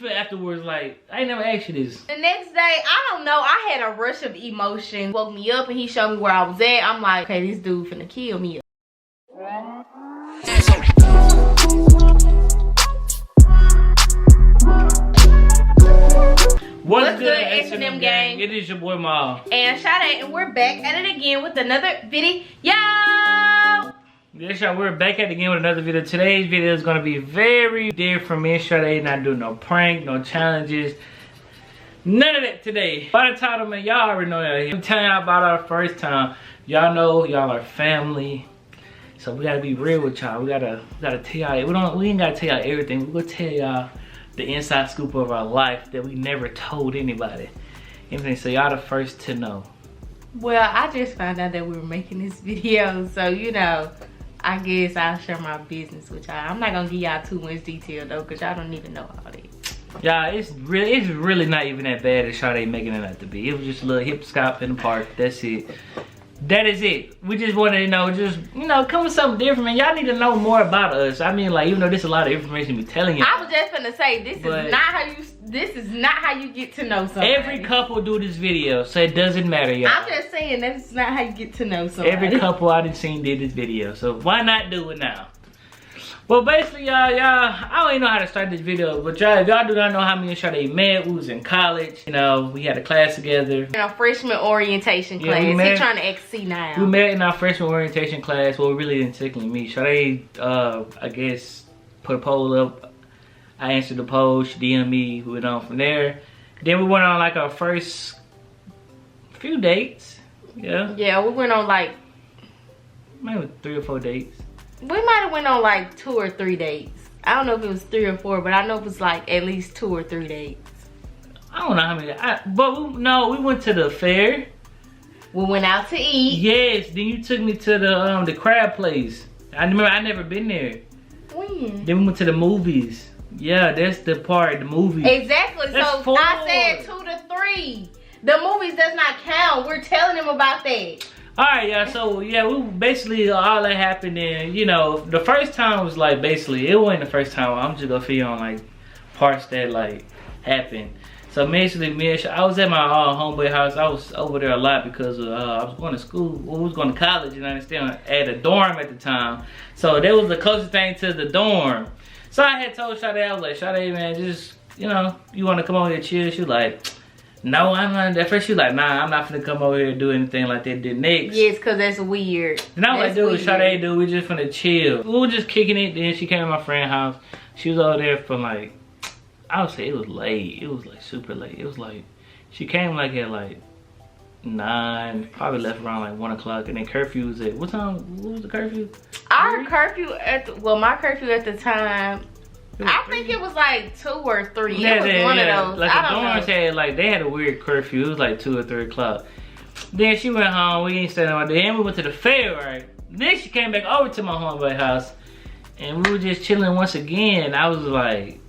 feel afterwards? Like, I ain't never asked you this. The next day, I don't know, I had a rush of emotion. Woke me up and he showed me where I was at. I'm like, okay, this dude finna kill me. What's good, S&M gang? It is your boy Mal. And Sade, and we're back at it again with another video. Yes, y'all, we're back at it again with another video. Today's video is going to be very different. Me and Sade not doing no prank, no challenges. None of that today. By the title, man, y'all already know that. I'm telling y'all about our first time. Y'all know y'all are family. So we gotta be real with y'all. We gotta tell y'all. We ain't gotta tell y'all everything. We gonna tell y'all the inside scoop of our life that we never told anybody. Anything. So y'all the first to know. Well, I just found out that we were making this video, so you know, I guess I'll share my business with y'all. I'm not gonna give y'all too much detail though, cause y'all don't even know all that. Yeah, it's really not even that bad as Sade making it out to be. It was just a little hip scop in the park. That's it. That is it. We just wanted to know, come with something different, man. Y'all need to know more about us. I mean, like, even though there's a lot of information we telling you. I was just gonna say, this is not how you get to know somebody. Every couple do this video, so it doesn't matter, y'all. I'm just saying that's not how you get to know somebody. Every couple I done seen did this video, so why not do it now? Well, basically, y'all, I don't even know how to start this video, but y'all, if y'all do not know how me and Sade met, we was in college, you know, we had a class together. In our freshman orientation class. He's trying to XC now. We met in our freshman orientation class. Well, we really didn't technically meet. Sade, I guess, put a poll up. I answered the poll, she DM'd me, we went on from there. Then we went on like our first few dates, yeah. Yeah, we went on like maybe 3 or 4 dates. We might have went on like 2 or 3 dates. I don't know if it was 3 or 4, but I know it was like at least 2 or 3 dates. I don't know how many. We went to the fair. We went out to eat. Yes, then you took me to the crab place. I remember I never been there. When? Then we went to the movies. Yeah, that's the part, the movies. Exactly. That's so 4. I said 2 to 3. The movies does not count. We're telling them about that. Alright, y'all, so yeah, we basically all that happened, and you know, the first time was like basically, it wasn't the first time. I'm just gonna feel on like parts that like happened. So basically, I was at my homeboy house. I was over there a lot because I was going to school, I was going to college, and I understand, at a dorm at the time. So that was the closest thing to the dorm. So I had told Sade, I was like, Sade, man, just, you know, you want to come over here and chill? She was like, no, I'm not. At first she was like, nah, I'm not finna come over here and do anything like that did next. Yes, cause that's weird. And I was like, dude, Sade, dude, we just finna chill. We were just kicking it. Then she came to my friend's house. She was over there from like, I would say it was late. It was like super late. It was like, she came like at like 9, probably left around like 1 o'clock, and then curfew was at, what time, what was the curfew? Our curfew my curfew at the time, I think it was like 2 or 3. Yeah, it was one of those. Like the dorms had like, they had a weird curfew. It was like 2 or 3 o'clock. Then she went home. We ain't staying out there. Then we went to the fair, right? Then she came back over to my homeboy house, and we were just chilling once again. I was like,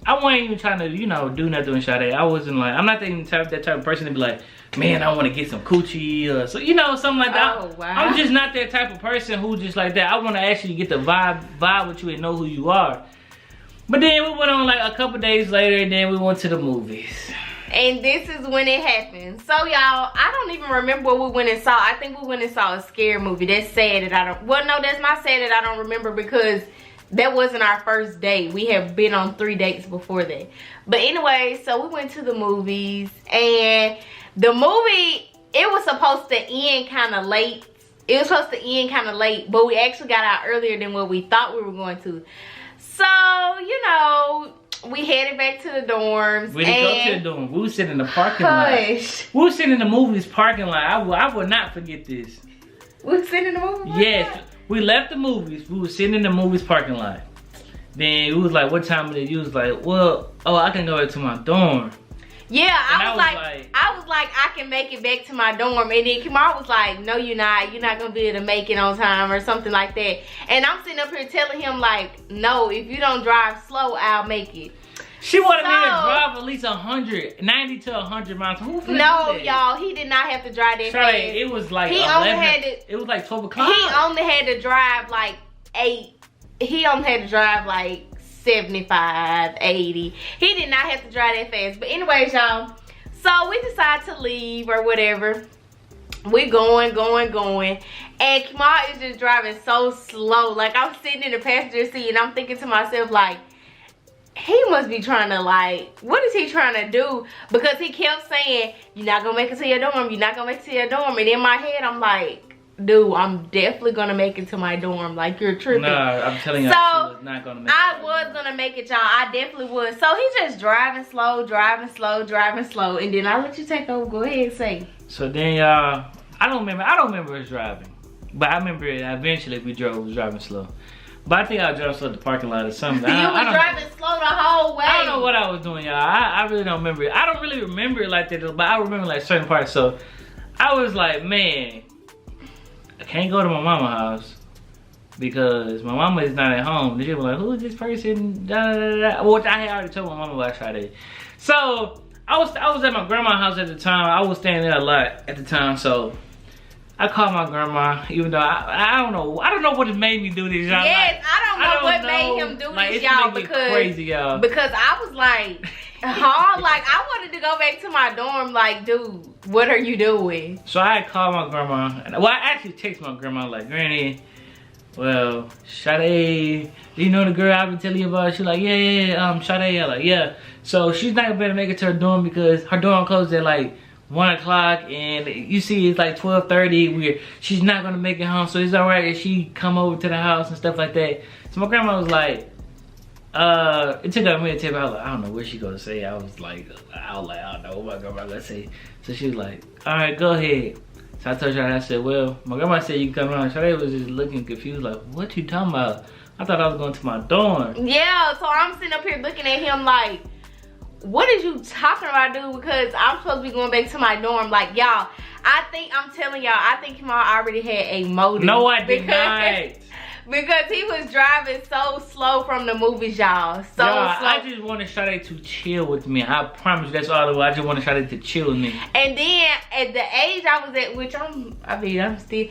I wasn't even trying to, you know, do nothing with Sade. I wasn't like, I'm not that type of person to be like, man, I want to get some coochie or so, you know, something like that. Oh, wow. I'm just not that type of person who just like that. I want to actually get the vibe with you and know who you are. But then we went on like a couple days later, and then we went to the movies. And this is when it happened. So y'all, I don't even remember what we went and saw. I think we went and saw a scary movie. That's sad that I don't, well no, that's not sad that I don't remember, because that wasn't our first date. We have been on 3 dates before that. But anyway, so we went to the movies, and the movie, it was supposed to end kind of late. It was supposed to end kind of late, but we actually got out earlier than what we thought we were going to. So, you know, we headed back to the dorms. We didn't go to the dorm. We were sitting in the parking lot. We were sitting in the movies parking lot. I will not forget this. We were sitting in the movies? Yes. We left the movies. We were sitting in the movies parking lot. Then it was like, what time is it? You was like, well, oh, I can go back to my dorm. Yeah, I was like, I can make it back to my dorm. And then Kehe'Mal was like, no, you're not. You're not going to be able to make it on time or something like that. And I'm sitting up here telling him like, no, if you don't drive slow, I'll make it. She wanted me to drive at least 90 to 100 miles. Who no, y'all, he did not have to drive that fast. It was like 11. It was like 12 o'clock. He only had to drive like 8. He only had to drive like 75, 80. He did not have to drive that fast. But anyways, y'all, so we decided to leave or whatever. We going. And Kehe'Mal is just driving so slow. Like, I'm sitting in the passenger seat and I'm thinking to myself, like, he must be trying to, like, what is he trying to do? Because he kept saying, you're not gonna make it to your dorm, you're not gonna make it to your dorm. And in my head, I'm like, dude, I'm definitely gonna make it to my dorm. Like, you're tripping. Nah, I'm telling you, I was not gonna make it. I was gonna make it, y'all. I definitely was. So he's just driving slow. And then I'll let you take over. Go ahead and say. So then, y'all, I don't remember us driving. But I remember eventually we was driving slow. But I think I drove slow at the parking lot or something. You was driving slow the whole way. I don't know what I was doing, y'all. I really don't remember it. I don't really remember it like that, but I remember like certain parts. So I was like, man, I can't go to my mama's house because my mama is not at home. She was like, who is this person? Da, da, da, da. Which I had already told my mama about Friday. So I was at my grandma's house at the time. I was staying there a lot at the time. So I called my grandma, even though I don't know what it made me do this, y'all. Yes, like, I don't know what made him do like, this, y'all, crazy, y'all. Because I was like, huh? Like, I wanted to go back to my dorm, like, dude, what are you doing? So I called my grandma, well, I actually texted my grandma, like, Granny, well, Sade, do you know the girl I've been telling you about? She's like, yeah, Sade, yeah, like, yeah. So she's not gonna be able to make it to her dorm because her dorm closed at like 1 o'clock, and you see it's like 12:30. She's not gonna make it home, so it's alright if she come over to the house and stuff like that. So my grandma was like, it took her a minute to tell me. I was like, I don't know what she gonna say. I was like, I don't know what my grandma gonna say. So she was like, alright, go ahead. So I told her, I said, well, my grandma said you can come around. Sade was just looking confused, like, what you talking about? I thought I was going to my dorm. Yeah, so I'm sitting up here looking at him like, what is you talking about, dude? Because I'm supposed to be going back to my dorm. Like, y'all, I'm telling y'all, I think Kehe'Mal already had a motive. No, I did not. Because he was driving so slow from the movies, y'all. So slow. I just wanted Sade to chill with me. I promise you, that's all it was. I just wanted Sade to chill with me. And then, at the age I was at, which I'm still,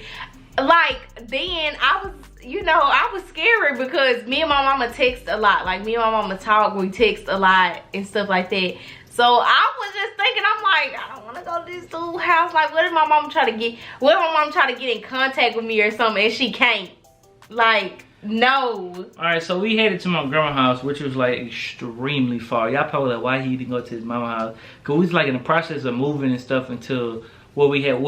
like, then I was, you know, I was scary because me and my mama text a lot. Like, me and my mama talk, we text a lot and stuff like that. So I was just thinking, I'm like, I don't want to go to this dude's house. Like, what if my mama try to get in contact with me or something and she can't? Like, no. Alright, so we headed to my grandma's house, which was like extremely far. Y'all probably like, why he didn't go to his mama's house? Cause we was like in the process of moving and stuff until what we had,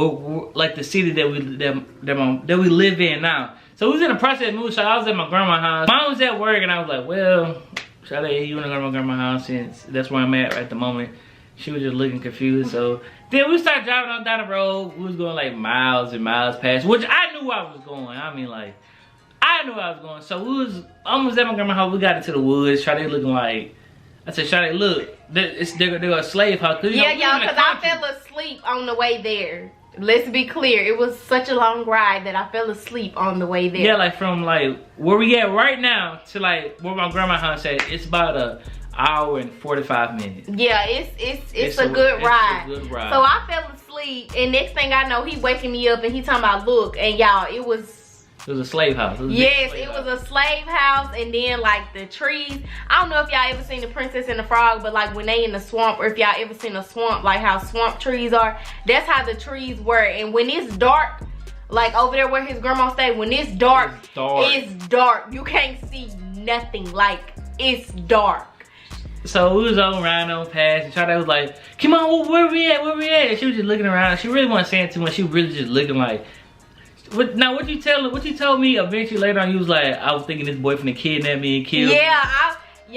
like the city that we live in now. So we was in the process of moving. So I was at my grandma's house. Mom was at work, and I was like, well, Sade, you wanna go to my grandma's house since that's where I'm at the moment. She was just looking confused. So then we started driving on down the road. We was going like miles and miles past, which I knew I was going. I mean, like, I knew I was going. So we was almost at my grandma's house. We got into the woods. Sade looking like, I said, Sade, look, they're a slave house. Yeah, y'all, because I fell asleep on the way there. Let's be clear, it was such a long ride that I fell asleep on the way there. Yeah, like from like where we at right now to like where my grandma's house at, it's about an hour and 45 minutes. Yeah, it's a good ride. It's a good ride. So I fell asleep, and next thing I know, he waking me up and he talking about, look, and y'all, it was a slave house. Yes, it was a slave house, and then like the trees. I don't know if y'all ever seen The Princess and the Frog, but like when they in the swamp, or if y'all ever seen a swamp, like how swamp trees are, that's how the trees were. And when it's dark, like over there where his grandma stayed, when it's dark, it's dark. You can't see nothing. Like, it's dark. So we was on riding on past, and Sade was like, come on, where we at? Where we at? And she was just looking around. She really wasn't saying too much. She was really just looking like, now what you told me eventually later on, you was like, I was thinking this boy finna kidnap me and kill me. Yeah,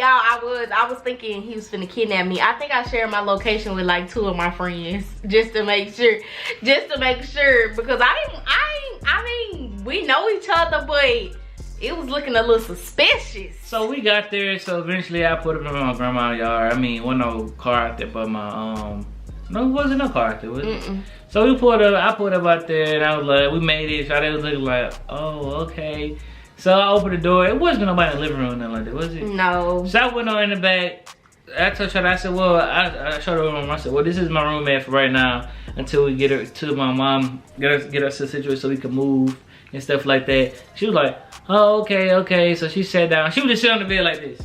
I was thinking he was finna kidnap me. I think I shared my location with like 2 of my friends just to make sure, because I mean, we know each other, but it was looking a little suspicious. So we got there, so eventually I put up in my grandma's yard. I mean, wasn't no car out there, but my no, it wasn't no car out there, was it? So we pulled up, I pulled up out there, and I was like, we made it. So I was looking like, oh, okay. So I opened the door. It wasn't nobody in the living room or nothing like that, was it? No. So I went on in the back. I told her, I said, well, I showed her the room. I said, well, this is my roommate for right now until we get her to my mom, get us to the situation so we can move and stuff like that. She was like, oh, okay. So she sat down. She was just sitting on the bed like this.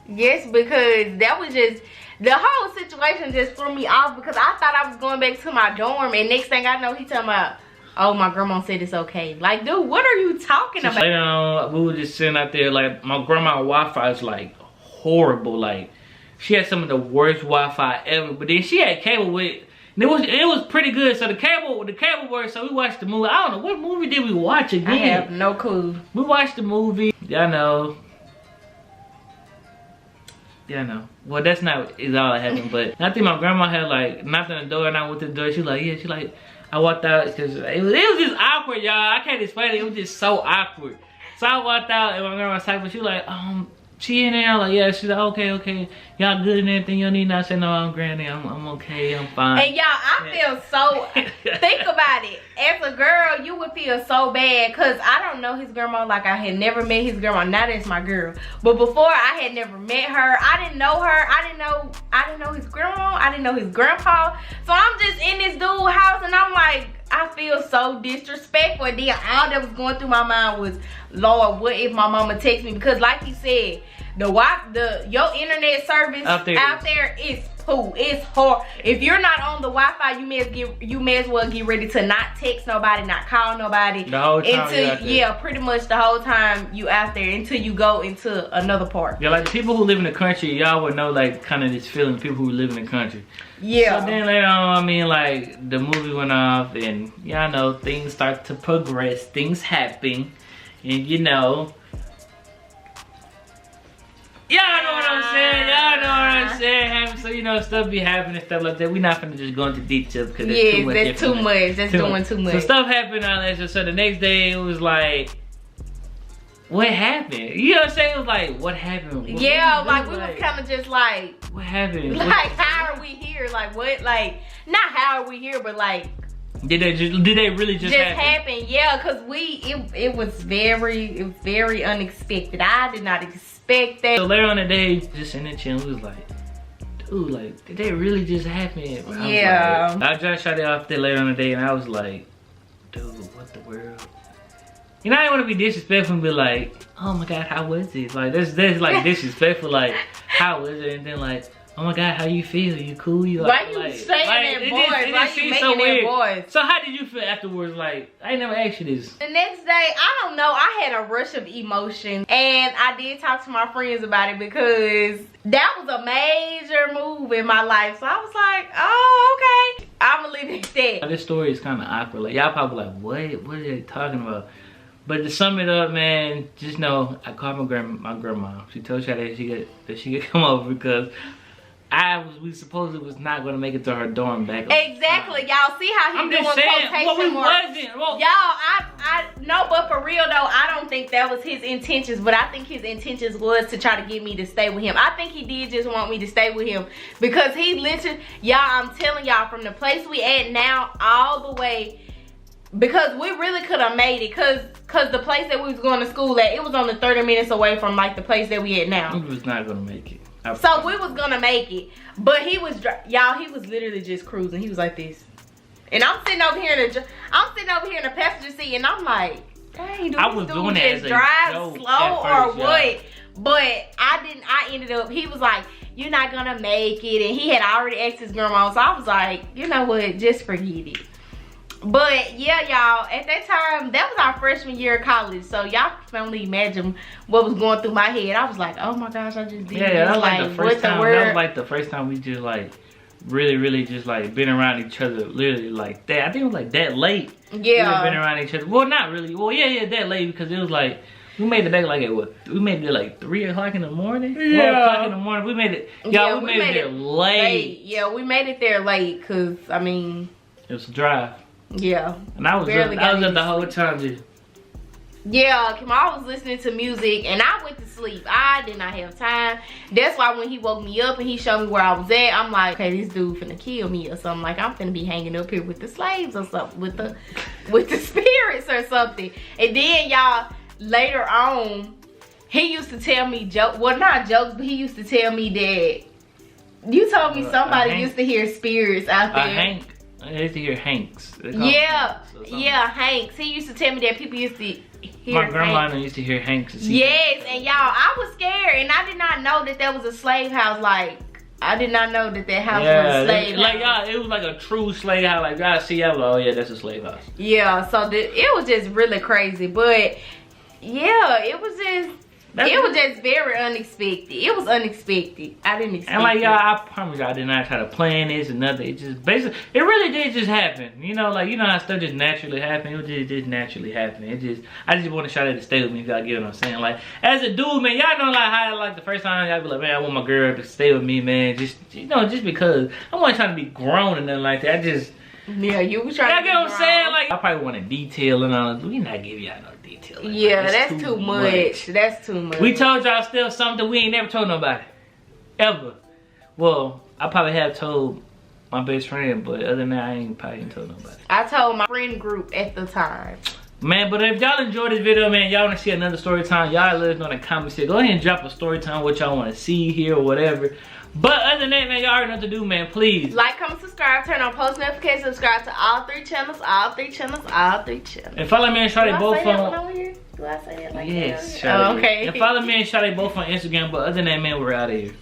Yes, because that was just, the whole situation just threw me off because I thought I was going back to my dorm, and next thing I know, he talking about, oh, my grandma said it's okay. Like, dude, what are you talking about? Later on, we were just sitting out there, like, my grandma's Wi-Fi is, like, horrible. Like, she had some of the worst Wi-Fi ever. But then she had cable with, and it was pretty good. So the cable worked, so we watched the movie. I don't know, what movie did we watch again? I have no clue. We watched the movie. Y'all know. Yeah, I know. Well, that's not is all that happened, but I think my grandma had like knocked on the door, and I went to the door. She like, yeah, she like, I walked out because it was just awkward, y'all. I can't explain it. It was just so awkward. So I walked out, and my grandma was talking. She was like, she in there. I'm like, yeah. She's like, okay. Y'all good and everything you need? I said, no, I'm granny. I'm okay. I'm fine. And y'all, I feel so. Think about it. As a girl, you would feel so bad because I don't know his grandma. Like, I had never met his grandma. Now that's my girl. But before, I had never met her. I didn't know her. I didn't know his grandma. I didn't know his grandpa. So I'm just in this dude's house, and I'm like, I feel so disrespectful. And then all that was going through my mind was, Lord, what if my mama texts me? Because like he said, your internet service out there is poo. It's hard. If you're not on the Wi-Fi, you may as well get ready to not text nobody, not call nobody. The whole time pretty much the whole time you out there until you go into another part. Yeah, like the people who live in the country, y'all would know like kind of this feeling. People who live in the country. Yeah. So then later on, I mean, like the movie went off, and y'all know things start to progress. Things happen, and you know. Y'all know what I'm saying. Y'all know what I'm saying. So, you know, stuff be happening and stuff like that. We're not finna just go into detail because that's too much. That's doing too much. So stuff happened on that. So the next day it was like, what happened? You know what I'm saying? It was like, what happened? Yeah, like we was kind of just like, what happened? Like, how are we here? Like, what? Like, not how are we here, but like, did they really just happen? Yeah, cause it was very unexpected. I did not expect that. So later on the day, just in the chin, we was like, dude, like, did they really just happen? Yeah. I just shot it off there later on the day, and I was like, dude, what the world? You know, I didn't want to be disrespectful and be like, oh my God, how was it? Like, that's like disrespectful. Like, how was it? And then like, oh my God, how you feel? You cool? You like, why you saying that voice? Why you making that voice? So how did you feel afterwards? Like, I ain't never asked you this. The next day, I don't know, I had a rush of emotion, and I did talk to my friends about it because that was a major move in my life. So I was like, oh, okay, I'ma leave it at that. This story is kind of awkward. Like, y'all probably like, what are they talking about? But to sum it up, man, just know I called my grandma. She told her that she could come over because we supposedly was not gonna make it to her dorm back. Exactly, y'all. See how he's doing quotation marks. Y'all, I no, but for real though, I don't think that was his intentions. But I think his intentions was to try to get me to stay with him. I think he did just want me to stay with him because he literally, y'all, I'm telling y'all, from the place we at now all the way, because we really could have made it, cause the place that we was going to school at, it was only 30 minutes away from like the place that we at now. We was not gonna make it. So we was gonna make it, but he was, y'all, he was literally just cruising. He was like this, and I'm sitting over here in the passenger seat, and I'm like, dang, do this dude just drive slow or what? But I ended up, he was like, you're not gonna make it, and he had already asked his grandma, so I was like, you know what, just forget it. But yeah, y'all, at that time, that was our freshman year of college. So y'all can only imagine what was going through my head. I was like, oh my gosh, I just did this. That was like the first time. That was like the first time we just like really just like been around each other, literally like that. I think it was like that late. Yeah. We been around each other. Well, not really. Well, yeah, that late, because it was like, we made it back like at what? We made it like 3 o'clock in the morning? Yeah. 4 o'clock in the morning. We made it, y'all, we made it there late. Yeah, we made it there late, because, I mean, it was a drive. Yeah. And I was up the whole time just. Yeah, Kehe'Mal was listening to music, and I went to sleep. I did not have time. That's why when he woke me up and he showed me where I was at, I'm like, okay, this dude finna kill me or something. Like, I'm finna be hanging up here with the slaves or something, with the spirits or something. And then, y'all, later on, he used to tell me jokes. Well, not jokes, but he used to tell me that, you told me somebody used to hear spirits out there. Hank. I used to hear Hanks. Yeah, Hanks. He used to tell me that people used to hear My grandma Hank. used to hear Hank. Yes, and y'all, I was scared, and I did not know that was a slave house. Like, I did not know that house was a slave like house. y'all, it was like a true slave house. Like y'all see, y'all, oh yeah, that's a slave house. Yeah, so it was just really crazy, but yeah, it was just very unexpected. It was unexpected. I didn't expect And like it. y'all, I promise y'all, I did not try to plan this or nothing. It just basically, it really did just happen. You know, like, you know how stuff just naturally happen. It would just naturally happen. I just want to shout out to stay with me, if y'all get what I'm saying. Like, as a dude, man, y'all know like how like the first time y'all be like, man, I want my girl to stay with me, man. Just, you know, just because I wasn't trying to be grown and nothing like that. I just. Yeah, you was trying Y'all to get what I'm saying? Like, I probably want to detail and all. We not give y'all no detail. Like, yeah, that's too much. That's too much. We told y'all still something we ain't never told nobody. Ever. Well, I probably have told my best friend, but other than that, I probably ain't told nobody. I told my friend group at the time. Man, but if y'all enjoyed this video, man, y'all want to see another story time, y'all let us know in the comments here. Go ahead and drop a story time, what y'all want to see here or whatever. But other than that, man, y'all already know what to do, man. Please. Like, comment, subscribe, turn on post notifications, subscribe to all 3 channels, all 3 channels, all 3 channels. And follow me and Shawty both on... Do I say that like yes, that? Oh, okay. And follow me and Shawty both on Instagram, but other than that, man, we're out of here.